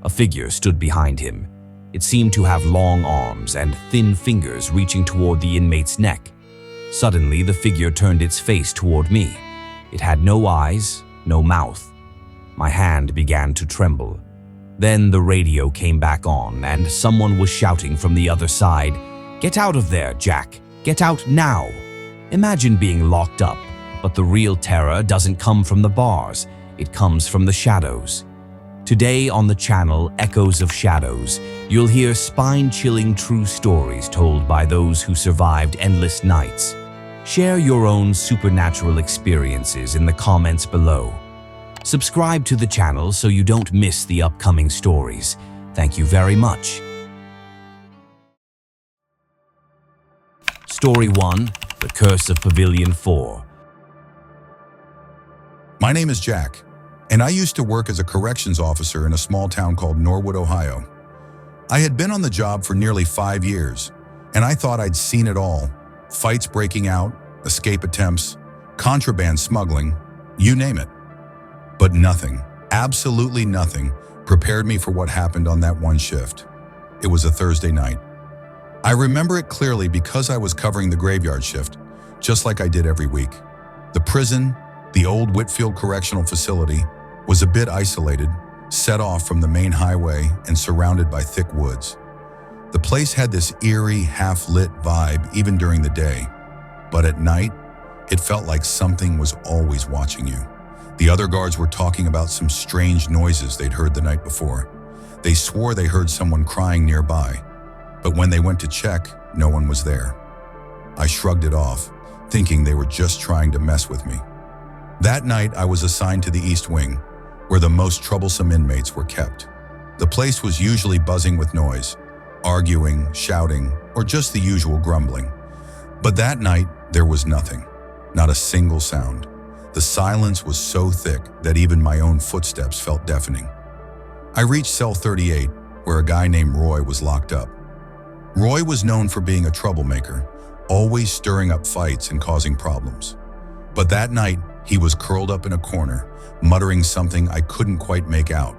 A figure stood behind him. It seemed to have long arms and thin fingers reaching toward the inmate's neck. Suddenly, the figure turned its face toward me. It had no eyes, no mouth. My hand began to tremble. Then the radio came back on, and someone was shouting from the other side, "Get out of there, Jack! Get out now!" Imagine being locked up, but the real terror doesn't come from the bars. It comes from the shadows. Today on the channel Echoes of Shadows, you'll hear spine-chilling true stories told by those who survived endless nights. Share your own supernatural experiences in the comments below. Subscribe to the channel so you don't miss the upcoming stories. Thank you very much. Story 1: The Curse of Pavilion 4. My name is Jack, and I used to work as a corrections officer in a small town called Norwood, Ohio. I had been on the job for nearly 5 years, and I thought I'd seen it all. Fights breaking out, escape attempts, contraband smuggling, you name it. But nothing, absolutely nothing, prepared me for what happened on that one shift. It was a Thursday night. I remember it clearly because I was covering the graveyard shift, just like I did every week. The prison, the old Whitfield Correctional Facility, was a bit isolated, set off from the main highway and surrounded by thick woods. The place had this eerie, half-lit vibe even during the day, but at night, it felt like something was always watching you. The other guards were talking about some strange noises they'd heard the night before. They swore they heard someone crying nearby, but when they went to check, no one was there. I shrugged it off, thinking they were just trying to mess with me. That night, I was assigned to the East Wing, where the most troublesome inmates were kept. The place was usually buzzing with noise, arguing, shouting, or just the usual grumbling. But that night, there was nothing, not a single sound. The silence was so thick that even my own footsteps felt deafening. I reached cell 38, where a guy named Roy was locked up. Roy was known for being a troublemaker, always stirring up fights and causing problems. But that night, he was curled up in a corner, muttering something I couldn't quite make out.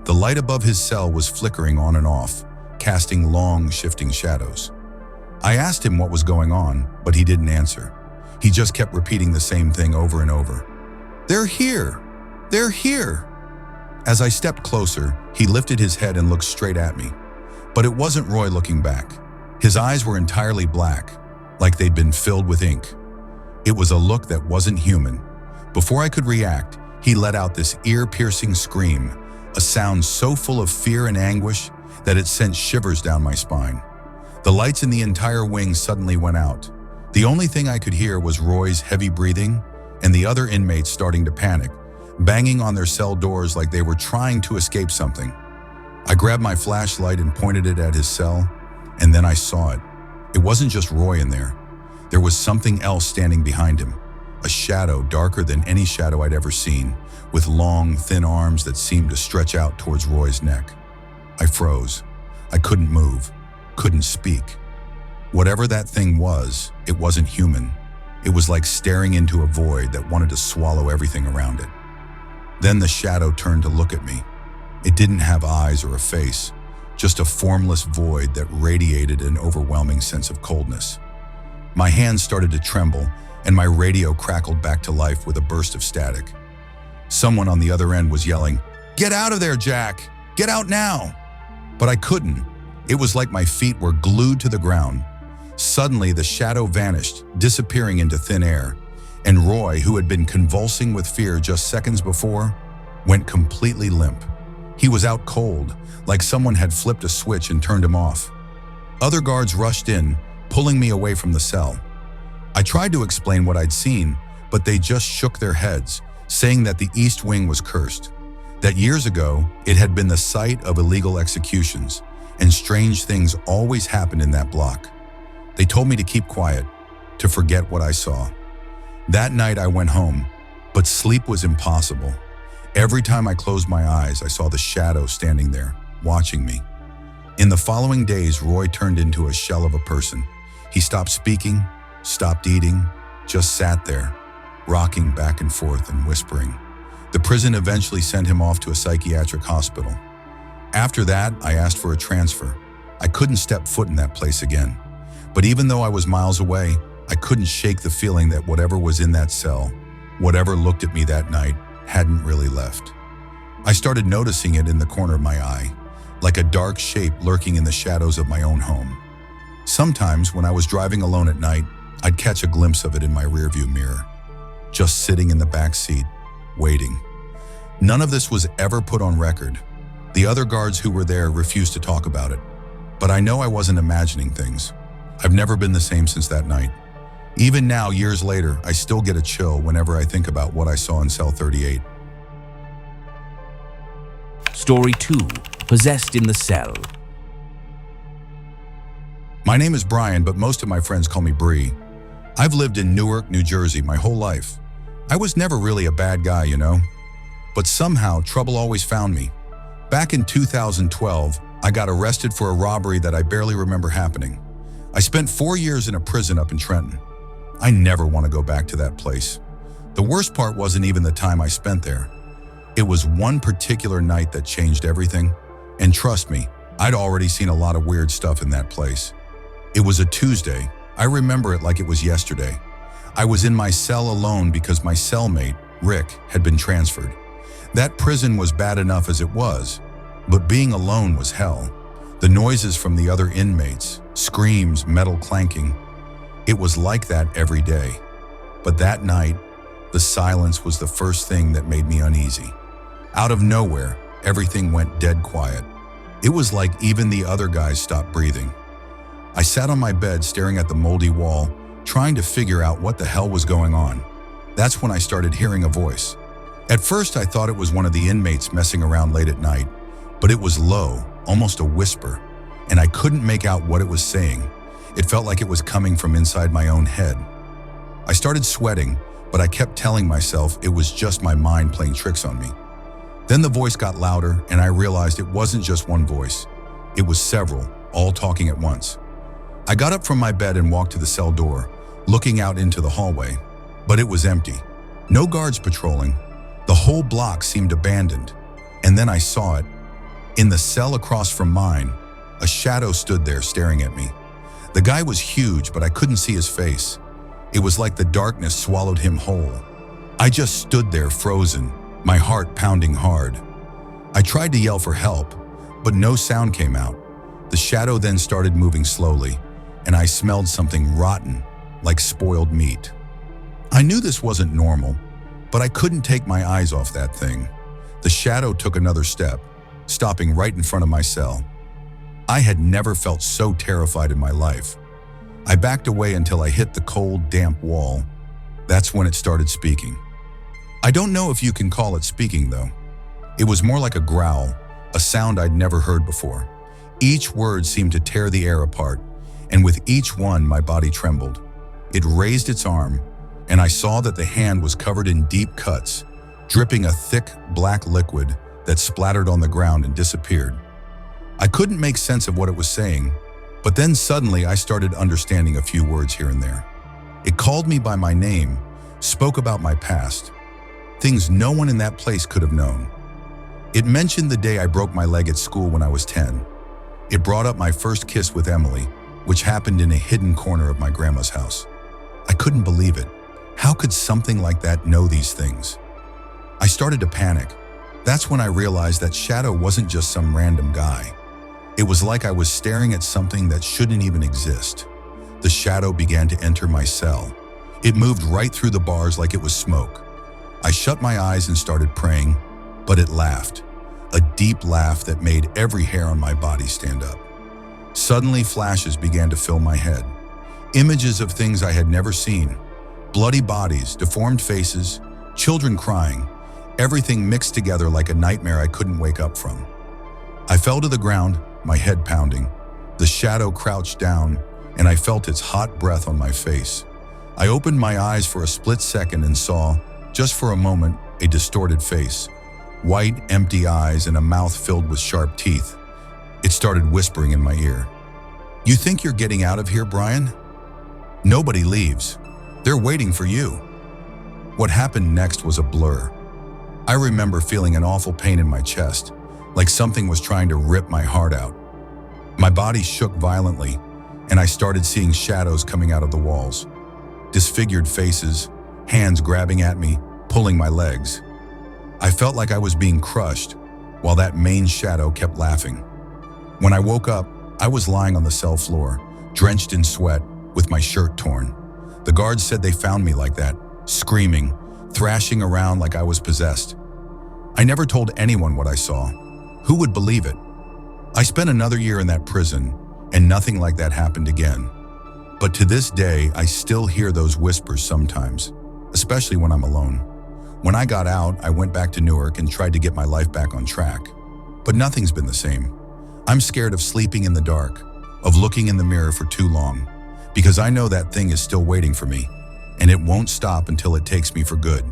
The light above his cell was flickering on and off, casting long, shifting shadows. I asked him what was going on, but he didn't answer. He just kept repeating the same thing over and over. "They're here! They're here!" As I stepped closer, he lifted his head and looked straight at me. But it wasn't Roy looking back. His eyes were entirely black, like they'd been filled with ink. It was a look that wasn't human. Before I could react, he let out this ear-piercing scream, a sound so full of fear and anguish that it sent shivers down my spine. The lights in the entire wing suddenly went out. The only thing I could hear was Roy's heavy breathing and the other inmates starting to panic, banging on their cell doors like they were trying to escape something. I grabbed my flashlight and pointed it at his cell, and then I saw it. It wasn't just Roy in there. There was something else standing behind him, a shadow darker than any shadow I'd ever seen, with long, thin arms that seemed to stretch out towards Roy's neck. I froze. I couldn't move, couldn't speak. Whatever that thing was, it wasn't human. It was like staring into a void that wanted to swallow everything around it. Then the shadow turned to look at me. It didn't have eyes or a face, just a formless void that radiated an overwhelming sense of coldness. My hands started to tremble, and my radio crackled back to life with a burst of static. Someone on the other end was yelling, "Get out of there, Jack! Get out now!" But I couldn't. It was like my feet were glued to the ground. Suddenly, the shadow vanished, disappearing into thin air, and Roy, who had been convulsing with fear just seconds before, went completely limp. He was out cold, like someone had flipped a switch and turned him off. Other guards rushed in, pulling me away from the cell. I tried to explain what I'd seen, but they just shook their heads, saying that the East Wing was cursed, that years ago it had been the site of illegal executions, and strange things always happened in that block. They told me to keep quiet, to forget what I saw. That night I went home, but sleep was impossible. Every time I closed my eyes, I saw the shadow standing there, watching me. In the following days, Roy turned into a shell of a person. He stopped speaking, stopped eating, just sat there, rocking back and forth and whispering. The prison eventually sent him off to a psychiatric hospital. After that, I asked for a transfer. I couldn't step foot in that place again. But even though I was miles away, I couldn't shake the feeling that whatever was in that cell, whatever looked at me that night, hadn't really left. I started noticing it in the corner of my eye, like a dark shape lurking in the shadows of my own home. Sometimes, when I was driving alone at night, I'd catch a glimpse of it in my rearview mirror, just sitting in the back seat, waiting. None of this was ever put on record. The other guards who were there refused to talk about it. But I know I wasn't imagining things. I've never been the same since that night. Even now, years later, I still get a chill whenever I think about what I saw in cell 38. Story 2. Possessed in the Cell. My name is Brian, but most of my friends call me Bree. I've lived in Newark, New Jersey my whole life. I was never really a bad guy, you know? But somehow, trouble always found me. Back in 2012, I got arrested for a robbery that I barely remember happening. I spent 4 years in a prison up in Trenton. I never want to go back to that place. The worst part wasn't even the time I spent there. It was one particular night that changed everything. And trust me, I'd already seen a lot of weird stuff in that place. It was a Tuesday. I remember it like it was yesterday. I was in my cell alone because my cellmate, Rick, had been transferred. That prison was bad enough as it was, but being alone was hell. The noises from the other inmates, screams, metal clanking. It was like that every day. But that night, the silence was the first thing that made me uneasy. Out of nowhere, everything went dead quiet. It was like even the other guys stopped breathing. I sat on my bed staring at the moldy wall, trying to figure out what the hell was going on. That's when I started hearing a voice. At first, I thought it was one of the inmates messing around late at night, but it was low, almost a whisper, and I couldn't make out what it was saying. It felt like it was coming from inside my own head. I started sweating, but I kept telling myself it was just my mind playing tricks on me. Then the voice got louder, and I realized it wasn't just one voice. It was several, all talking at once. I got up from my bed and walked to the cell door, looking out into the hallway, but it was empty. No guards patrolling. The whole block seemed abandoned. And then I saw it. In the cell across from mine, a shadow stood there staring at me. The guy was huge, but I couldn't see his face. It was like the darkness swallowed him whole. I just stood there frozen, my heart pounding hard. I tried to yell for help, but no sound came out. The shadow then started moving slowly, and I smelled something rotten, like spoiled meat. I knew this wasn't normal, but I couldn't take my eyes off that thing. The shadow took another step, stopping right in front of my cell. I had never felt so terrified in my life. I backed away until I hit the cold, damp wall. That's when it started speaking. I don't know if you can call it speaking, though. It was more like a growl, a sound I'd never heard before. Each word seemed to tear the air apart, and with each one, my body trembled. It raised its arm, and I saw that the hand was covered in deep cuts, dripping a thick, black liquid that splattered on the ground and disappeared. I couldn't make sense of what it was saying, but then suddenly I started understanding a few words here and there. It called me by my name, spoke about my past, things no one in that place could have known. It mentioned the day I broke my leg at school when I was 10. It brought up my first kiss with Emily, which happened in a hidden corner of my grandma's house. I couldn't believe it. How could something like that know these things? I started to panic. That's when I realized that Shadow wasn't just some random guy. It was like I was staring at something that shouldn't even exist. The shadow began to enter my cell. It moved right through the bars like it was smoke. I shut my eyes and started praying, but it laughed. A deep laugh that made every hair on my body stand up. Suddenly, flashes began to fill my head. Images of things I had never seen. Bloody bodies, deformed faces, children crying, everything mixed together like a nightmare I couldn't wake up from. I fell to the ground, my head pounding. The shadow crouched down, and I felt its hot breath on my face. I opened my eyes for a split second and saw, just for a moment, a distorted face. White, empty eyes and a mouth filled with sharp teeth. It started whispering in my ear. "You think you're getting out of here, Brian? Nobody leaves. They're waiting for you." What happened next was a blur. I remember feeling an awful pain in my chest, like something was trying to rip my heart out. My body shook violently, and I started seeing shadows coming out of the walls. Disfigured faces, hands grabbing at me, pulling my legs. I felt like I was being crushed, while that main shadow kept laughing. When I woke up, I was lying on the cell floor, drenched in sweat, with my shirt torn. The guards said they found me like that, screaming, thrashing around like I was possessed. I never told anyone what I saw. Who would believe it? I spent another year in that prison, and nothing like that happened again. But to this day, I still hear those whispers sometimes, especially when I'm alone. When I got out, I went back to Newark and tried to get my life back on track. But nothing's been the same. I'm scared of sleeping in the dark, of looking in the mirror for too long, because I know that thing is still waiting for me, and it won't stop until it takes me for good.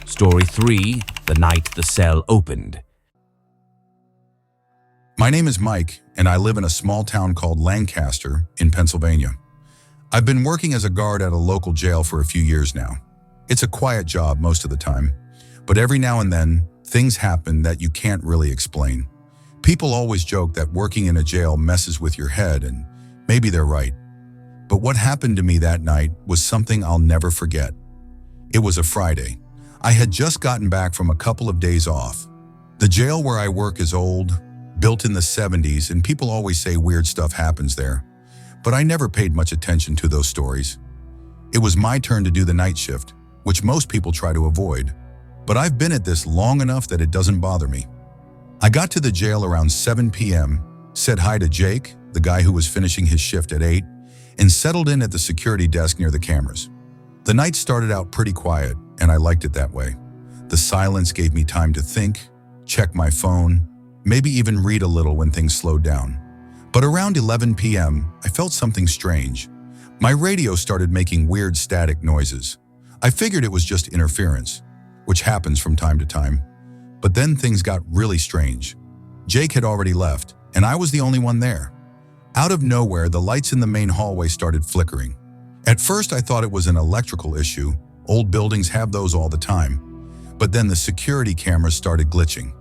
Story 3: The Night the Cell Opened. My name is Mike, and I live in a small town called Lancaster in Pennsylvania. I've been working as a guard at a local jail for a few years now. It's a quiet job most of the time, but every now and then, things happen that you can't really explain. People always joke that working in a jail messes with your head, and maybe they're right. But what happened to me that night was something I'll never forget. It was a Friday. I had just gotten back from a couple of days off. The jail where I work is old, built in the 70s, and people always say weird stuff happens there. But I never paid much attention to those stories. It was my turn to do the night shift, which most people try to avoid. But I've been at this long enough that it doesn't bother me. I got to the jail around 7 p.m., said hi to Jake, the guy who was finishing his shift at 8, and settled in at the security desk near the cameras. The night started out pretty quiet, and I liked it that way. The silence gave me time to think, check my phone, maybe even read a little when things slowed down. But around 11 p.m., I felt something strange. My radio started making weird static noises. I figured it was just interference, which happens from time to time. But then things got really strange. Jake had already left, and I was the only one there. Out of nowhere, the lights in the main hallway started flickering. At first, I thought it was an electrical issue. Old buildings have those all the time. But then the security cameras started glitching.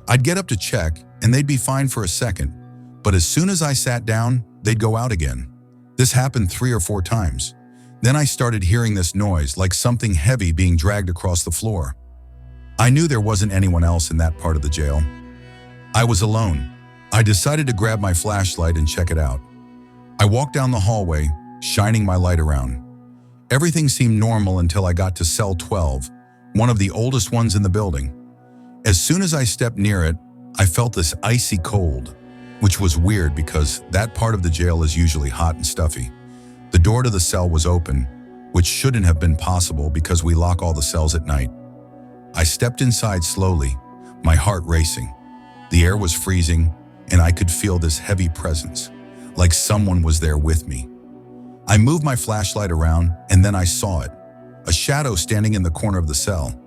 I'd get up to check, and they'd be fine for a second. But as soon as I sat down, they'd go out again. This happened 3 or 4 times. Then I started hearing this noise, like something heavy being dragged across the floor. I knew there wasn't anyone else in that part of the jail. I was alone. I decided to grab my flashlight and check it out. I walked down the hallway, shining my light around. Everything seemed normal until I got to cell 12, one of the oldest ones in the building. As soon as I stepped near it, I felt this icy cold, which was weird because that part of the jail is usually hot and stuffy. The door to the cell was open, which shouldn't have been possible because we lock all the cells at night. I stepped inside slowly, my heart racing. The air was freezing, and I could feel this heavy presence, like someone was there with me. I moved my flashlight around, and then I saw it, a shadow standing in the corner of the cell.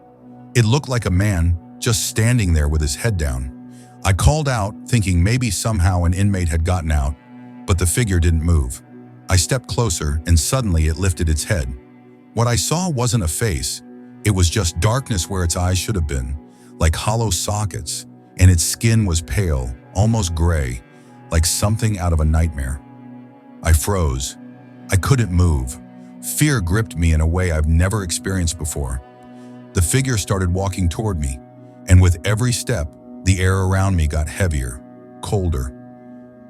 It looked like a man, just standing there with his head down. I called out, thinking maybe somehow an inmate had gotten out, but the figure didn't move. I stepped closer, and suddenly it lifted its head. What I saw wasn't a face. It was just darkness where its eyes should have been, like hollow sockets, and its skin was pale, almost gray, like something out of a nightmare. I froze. I couldn't move. Fear gripped me in a way I've never experienced before. The figure started walking toward me, and with every step, the air around me got heavier, colder.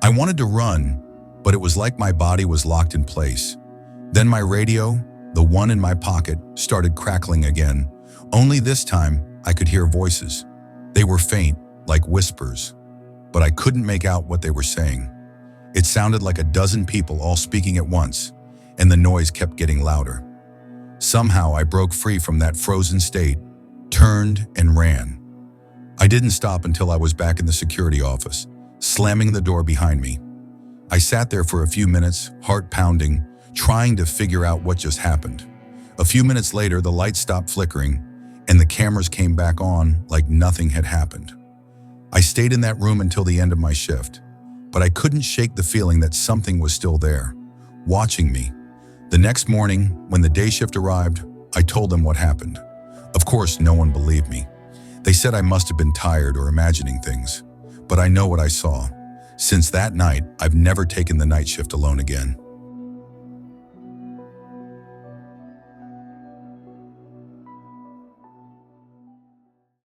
I wanted to run, but it was like my body was locked in place. Then my radio, the one in my pocket, started crackling again. Only this time, I could hear voices. They were faint, like whispers, but I couldn't make out what they were saying. It sounded like a dozen people all speaking at once, and the noise kept getting louder. Somehow I broke free from that frozen state, turned and ran. I didn't stop until I was back in the security office, slamming the door behind me. I sat there for a few minutes, heart pounding, trying to figure out what just happened. A few minutes later, the lights stopped flickering, and the cameras came back on like nothing had happened. I stayed in that room until the end of my shift, but I couldn't shake the feeling that something was still there, watching me. The next morning, when the day shift arrived, I told them what happened. Of course, no one believed me. They said I must have been tired or imagining things, but I know what I saw. Since that night, I've never taken the night shift alone again.